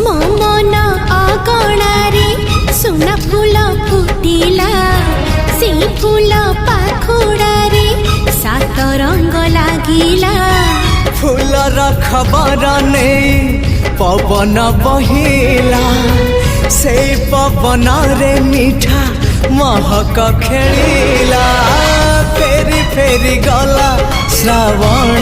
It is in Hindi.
मो मन अगणारे सुना फूल फुटिला से फूल पाखुड़ारे सात रंग लागिला फूलर खबर नहीं पवन बहिला से पवन रे मीठा महक खेलिला फेरी फेरी गला श्रावण